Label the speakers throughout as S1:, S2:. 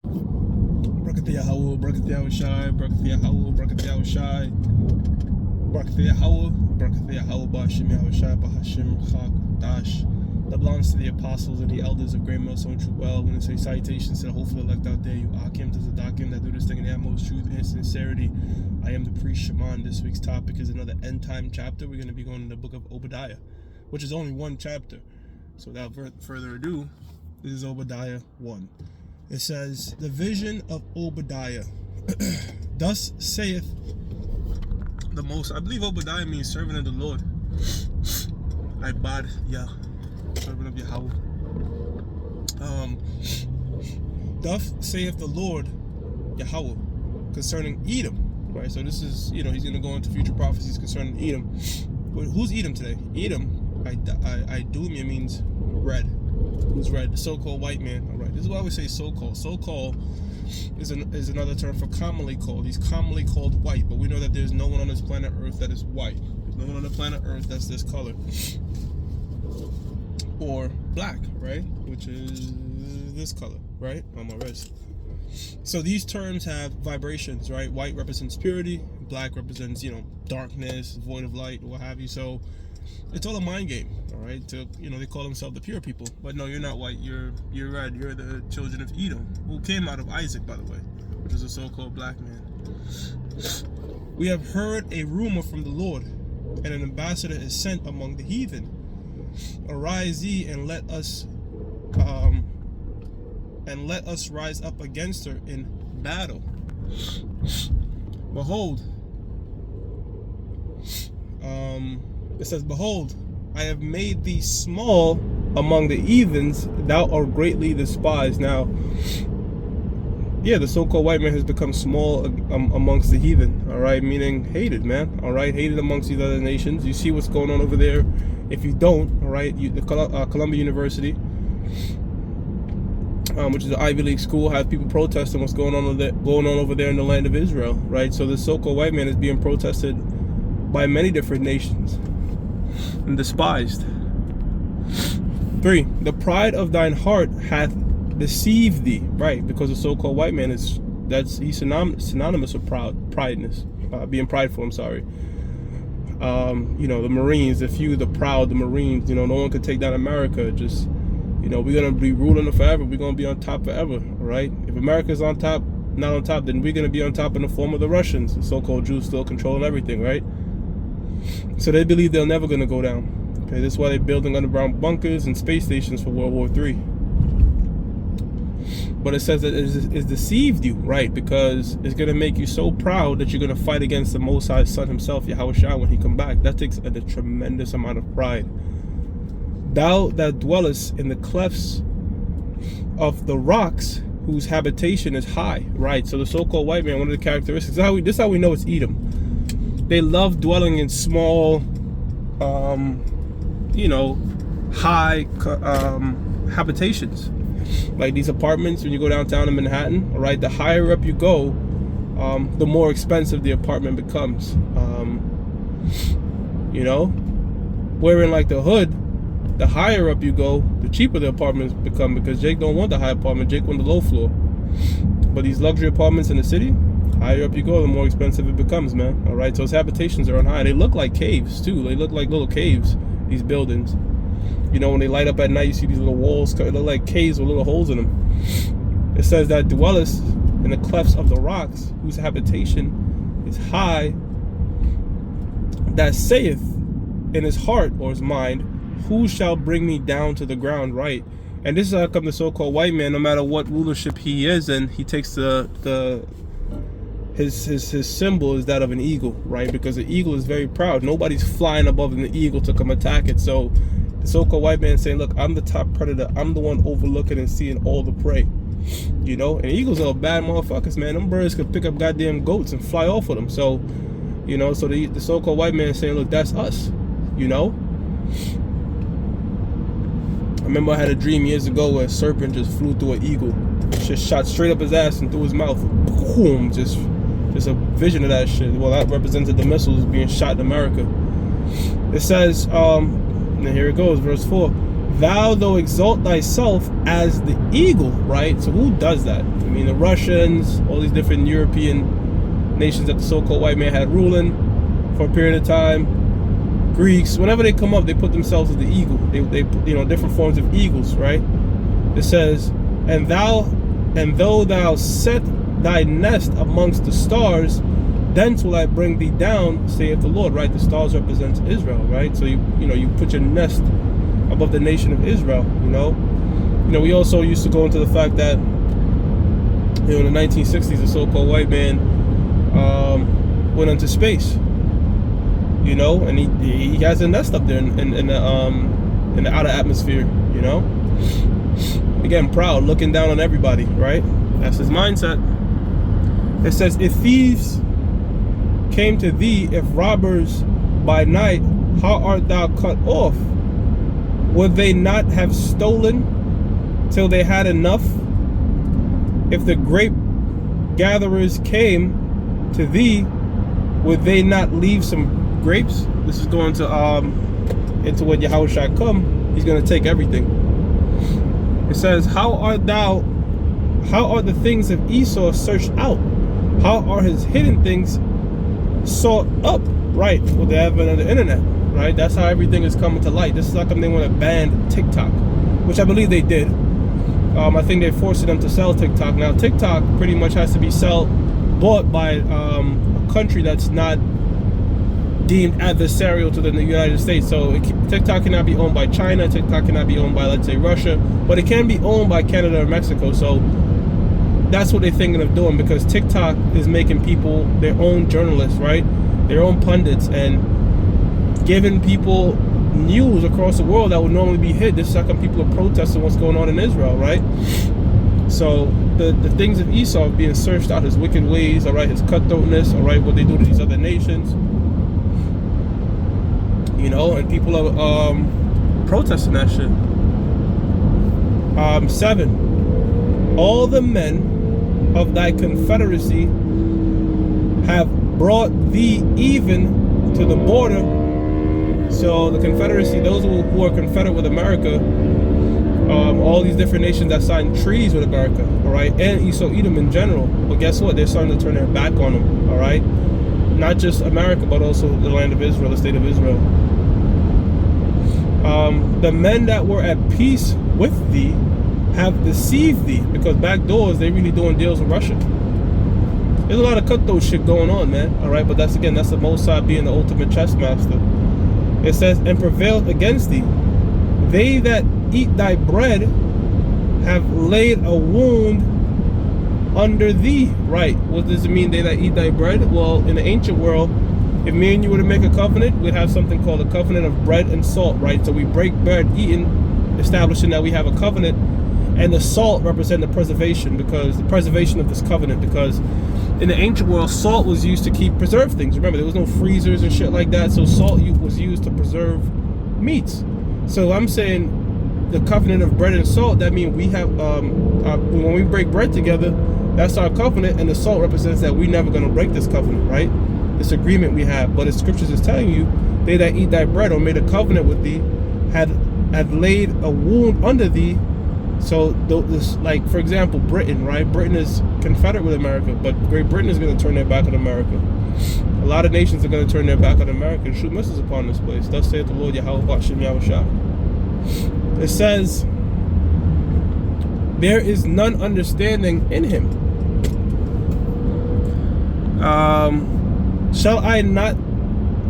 S1: Brakatha Yahweh, Brakatha Yahushai, Brakatha Yahweh, Brakatha Yahushai, Brakatha Yahweh, Brakatha Yahweh, Ba'ashim Yahushai, Ba'ashim Chak That belongs to the apostles and the elders of Great Millstone True Well. When they say salutations to the hopeful elect out there, you Akim to the Dakim that do this thing in the utmost truth and sincerity. I am the priest Shaman. This week's topic is another end time chapter. We're going to be going in the book of Obadiah, which is only one chapter. So without further ado, this is Obadiah 1. It says, the vision of Obadiah. Thus saith the most. I believe Obadiah means servant of the Lord. Obadiah, servant of Yahweh. Thus saith the Lord Yahweh concerning Edom. Right, so this is, he's going to go into future prophecies concerning Edom. But who's Edom today? Edom, Idumea means red. Who's red? The so-called white man. All right, this is why we say so-called. So-called is another term for commonly called. He's commonly called white, but we know that there's no one on this planet Earth that is white. There's no one on the planet Earth that's this color. Or black, right? Which is this color, right? On my wrist. So these terms have vibrations, right? White represents purity, black represents, darkness, void of light, what have you. So it's all a mind game, all right? They call themselves the pure people, but no, you're not white. You're red. You're the children of Edom, who came out of Isaac, by the way, which is a so-called black man. We have heard a rumor from the Lord, and an ambassador is sent among the heathen. Arise ye and let us rise up against her in battle. Behold, it says, behold, I have made thee small among the heathens, thou art greatly despised. Now, the so-called white man has become small amongst the heathen, all right, meaning hated, man, all right, hated amongst these other nations. You see what's going on over there. If you don't, all right, Columbia University, which is an Ivy League school, has people protesting what's going on over there in the land of Israel, right? So the so-called white man is being protested by many different nations and despised. 3, the pride of thine heart hath deceived thee, right? Because the so-called white man he's synonymous with being prideful. I'm sorry. The Marines, the few, the proud, the Marines. No one could take down America. Just, we're gonna be ruling it forever. We're gonna be on top forever, all right? If America's on top, not on top, then we're gonna be on top in the form of the Russians, the so-called Jews still controlling everything, right? So they believe they're never gonna go down. Okay, that's why they're building underground bunkers and space stations for World War III. But it says that it's deceived you, right? Because it's gonna make you so proud that you're gonna fight against the Most High's Son himself, Yahushua, when he come back. That takes a tremendous amount of pride. Thou that dwellest in the clefts of the rocks, whose habitation is high, right? So the so-called white man, one of the characteristics, this is how we know it's Edom. They love dwelling in small, high habitations. Like these apartments, when you go downtown in Manhattan, all right, the higher up you go, the more expensive the apartment becomes. Where in like the hood, the higher up you go, the cheaper the apartments become, because Jake don't want the high apartment. Jake want the low floor. But these luxury apartments in the city, higher up you go, the more expensive it becomes, man. All right, so his habitations are on high. They look like caves too. They look like little caves, these buildings. When they light up at night, you see these little walls. They look like caves with little holes in them. It says that dwellest in the clefts of the rocks, whose habitation is high, that saith in his heart or his mind, who shall bring me down to the ground, right? And this is how come the so-called white man, no matter what rulership he is in, he takes his symbol is that of an eagle, right? Because the eagle is very proud. Nobody's flying above the eagle to come attack it. So the so-called white man saying, look, I'm the top predator. I'm the one overlooking and seeing all the prey. And eagles are bad motherfuckers, man. Them birds could pick up goddamn goats and fly off with them. So, so the so-called white man is saying, look, that's us, I remember I had a dream years ago where a serpent just flew through an eagle. Just shot straight up his ass and through his mouth. Boom, just a vision of that shit. Well, that represented the missiles being shot in America. It says, and here it goes, verse 4. thou though exalt thyself as the eagle, right? So who does that? I mean, the Russians, all these different European nations that the so-called white man had ruling for a period of time. Greeks, whenever they come up, they put themselves as the eagle. They put, different forms of eagles, right? It says, and though thou set thy nest amongst the stars, thence will I bring thee down, saith the Lord, right? The stars represents Israel, right? So you put your nest above the nation of Israel, we also used to go into the fact that, in the 1960s, the so-called white man went into space, and he has a nest up there in the outer atmosphere, Again, proud, looking down on everybody, right? That's his mindset. It says, if thieves came to thee, if robbers by night, how art thou cut off? Would they not have stolen till they had enough? If the grape gatherers came to thee, would they not leave some grapes? This is going to into when Yahushua come, he's going to take everything. It says, how are the things of Esau searched out? How are his hidden things sought up? Right, with the advent of the internet, right? That's how everything is coming to light. This is how come they want to ban TikTok, which I believe they did. I think they forced them to sell TikTok. Now, TikTok pretty much has to be bought by a country that's not deemed adversarial to the United States. So TikTok cannot be owned by China. TikTok cannot be owned by, let's say, Russia. But it can be owned by Canada or Mexico. So that's what they're thinking of doing, because TikTok is making people their own journalists, right? Their own pundits, and giving people news across the world that would normally be hid. This is how come people are protesting what's going on in Israel, right? So the things of Esau are being searched out, his wicked ways, all right, his cutthroatness, all right, what they do to these other nations, and people are protesting that shit. 7, all the men of thy confederacy have brought thee even to the border. So the confederacy, those who are confederate with America, all these different nations that signed treaties with America, all right, and Esau Edom in general. But guess what? They're starting to turn their back on them, all right? Not just America, but also the land of Israel, the state of Israel. The men that were at peace with thee have deceived thee, because back doors, they really doing deals with Russia. There's a lot of cutthroat shit going on, man, all right? But that's the Most High being the ultimate chess master. It says, and prevailed against thee. They that eat thy bread have laid a wound under thee. Right. What does it mean, they that eat thy bread? Well, in the ancient world, if me and you were to make a covenant, we'd have something called a covenant of bread and salt, right? So we break bread, eating, establishing that we have a covenant, and the salt represents the preservation of this covenant, because in the ancient world, salt was used to preserve things. Remember, there was no freezers and shit like that, so salt was used to preserve meats. So I'm saying the covenant of bread and salt, that means we have, when we break bread together, that's our covenant, and the salt represents that we're never going to break this covenant, right? This agreement we have. But the scriptures is telling you, they that eat thy bread or made a covenant with thee had laid a wound under thee. So this, like, for example, Britain, right? Britain is confederate with America, but Great Britain is going to turn their back on America. A lot of nations are going to turn their back on America and shoot missiles upon this place. Thus saith the Lord Yahweh Bashem Yahushua. It says, there is none understanding in him. Shall I not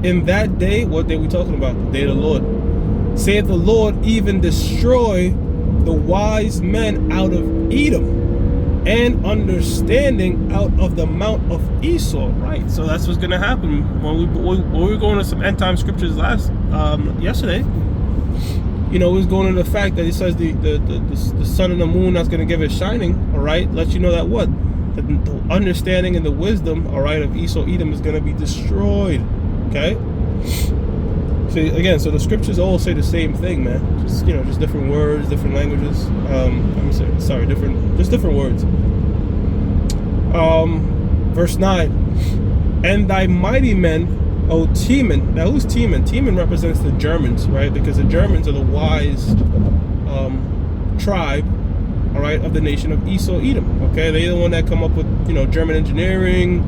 S1: in that day, what day are we talking about? The day of the Lord. Saith the Lord, even destroy the wise men out of Edom, and understanding out of the mount of Esau. Right. So that's what's going to happen when we were going to some end time scriptures yesterday. It was going into the fact that it says the sun and the moon that's going to give it shining. All right, let you know that what the understanding and the wisdom, all right, of Esau Edom is going to be destroyed. Okay. So again, so the scriptures all say the same thing, man. Just just different words, different languages. Different words. Verse 9, and thy mighty men O Teman. Now, who's Teman? Teman represents the Germans, right? Because the Germans are the wise tribe, all right, of the nation of Esau, Edom. Okay, they're the one that come up with, German engineering,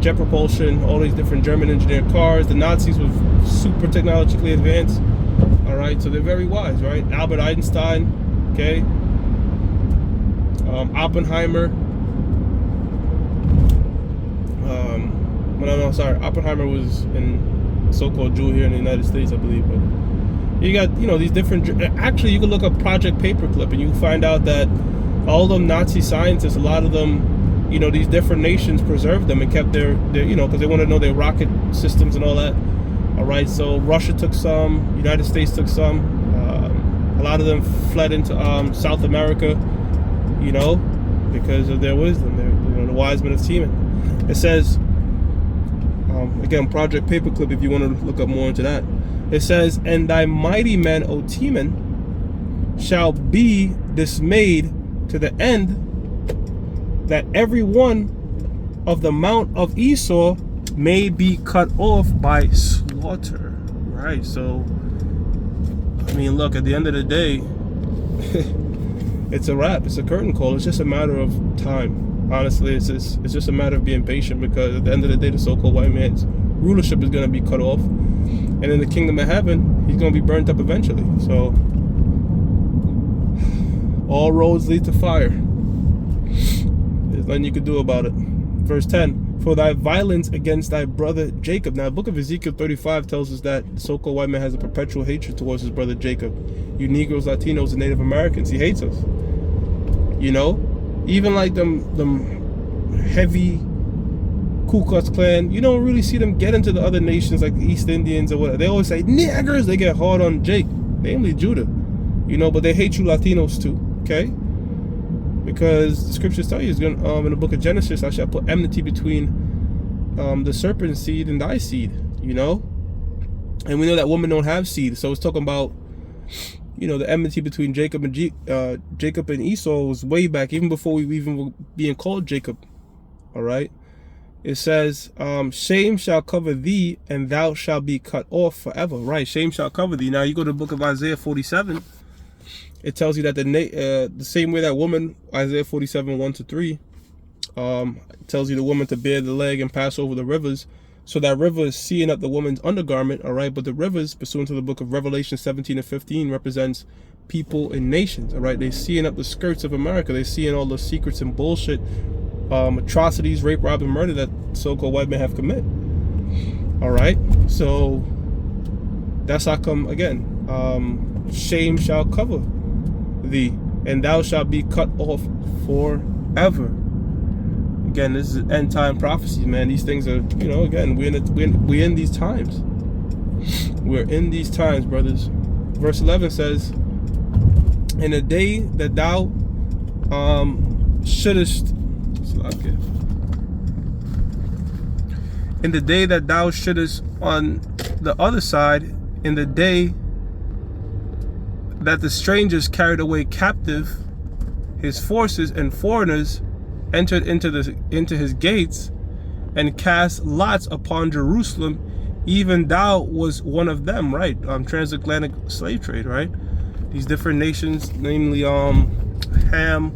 S1: jet propulsion, all these different German engineered cars. The Nazis were super technologically advanced. All right, so they're very wise, right? Albert Einstein, okay, Oppenheimer. Oppenheimer was in so-called Jew here in the United States, I believe. But you got, these different. Actually, you can look up Project Paperclip, and you find out that all them Nazi scientists, a lot of them, these different nations preserved them and kept their because they want to know their rocket systems and all that. All right, so Russia took some, United States took some. A lot of them fled into South America, because of their wisdom. They're, the wise men of Teman. It says, again, Project Paperclip, if you want to look up more into that. It says, and thy mighty men, O Teman, shall be dismayed to the end that every one of the mount of Esau may be cut off by slaughter. Right, so look, at the end of the day, it's a wrap. It's a curtain call. It's just a matter of time. Honestly, it's just a matter of being patient, because at the end of the day, the so-called white man's rulership is going to be cut off, and in the kingdom of heaven, he's going to be burnt up eventually. So all roads lead to fire. There's nothing you can do about it. Verse 10, for thy violence against thy brother Jacob. Now, the book of Ezekiel 35 tells us that the so-called white man has a perpetual hatred towards his brother Jacob. You Negroes, Latinos, and Native Americans, he hates us. Even like them heavy Ku Klux Klan, you don't really see them get into the other nations like the East Indians or whatever. They always say niggers. They get hard on Jake, namely Judah. But they hate you Latinos too, okay? Because the scriptures tell you, it's going in the book of Genesis, I shall put enmity between the serpent's seed and thy seed, And we know that women don't have seed, so it's talking about, the enmity between Jacob and Esau was way back, even before we even were being called Jacob. All right. It says, shame shall cover thee, and thou shalt be cut off forever. Right, shame shall cover thee. Now you go to the book of Isaiah 47. It tells you that the same way that woman, Isaiah 47, 1-3, tells you the woman to bear the leg and pass over the rivers. So that river is seeing up the woman's undergarment, all right? But the rivers, pursuant to the book of Revelation 17 and 15, represents people and nations, all right? They're seeing up the skirts of America. They're seeing all the secrets and bullshit, atrocities, rape, rob, and murder that so-called white men have committed, all right? So that's how come, again, shame shall cover thee, and thou shalt be cut off forever. Again, this is end time prophecy, man. These things are, again, we're in these times. We're in these times, brothers. Verse 11 says, in the day that thou shouldest, in the day that thou shouldest on the other side, in the day that the strangers carried away captive his forces, and foreigners entered into his gates and cast lots upon Jerusalem, even thou was one of them. Right, transatlantic slave trade, right? These different nations, namely Ham,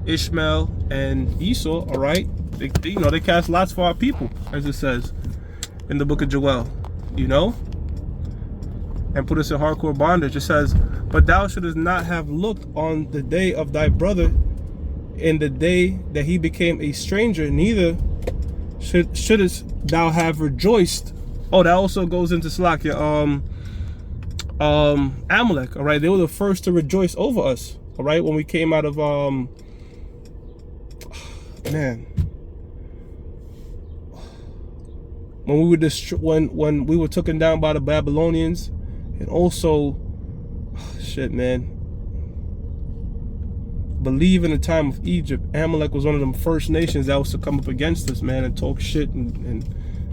S1: Ishmael, and Esau, all right, they cast lots for our people, as it says in the book of Joel, and put us in hardcore bondage. It says, but thou shouldest not have looked on the day of thy brother, in the day that he became a stranger, neither shouldest thou have rejoiced. Oh, that also goes into Slakia, Amalek, all right? They were the first to rejoice over us, all right? When we came out of, when we were when we were taken down by the Babylonians, and also, believe in the time of Egypt, Amalek was one of them first nations that was to come up against us, man, and talk shit and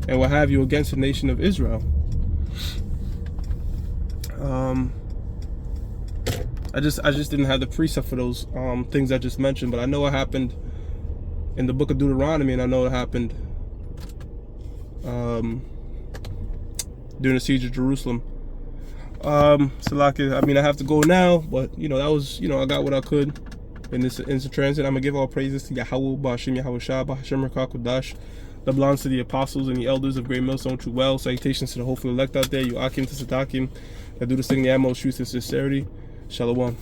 S1: what have you against the nation of Israel. I just didn't have the precept for those things I just mentioned, but I know it happened in the book of Deuteronomy, and I know it happened during the siege of Jerusalem. Salaki, I mean, I have to go now, but that was, I got what I could in this instant transit. I'm gonna give all praises to Yahweh, Ba'ashim Yahweh Shah, Ba'ashim Rakakudash. The belongs to the apostles and the elders of Great Millstone True Well. Salutations to the hopeful elect out there. You Akim to Sadakim that do this thing in the utmost truth and sincerity. Shalom.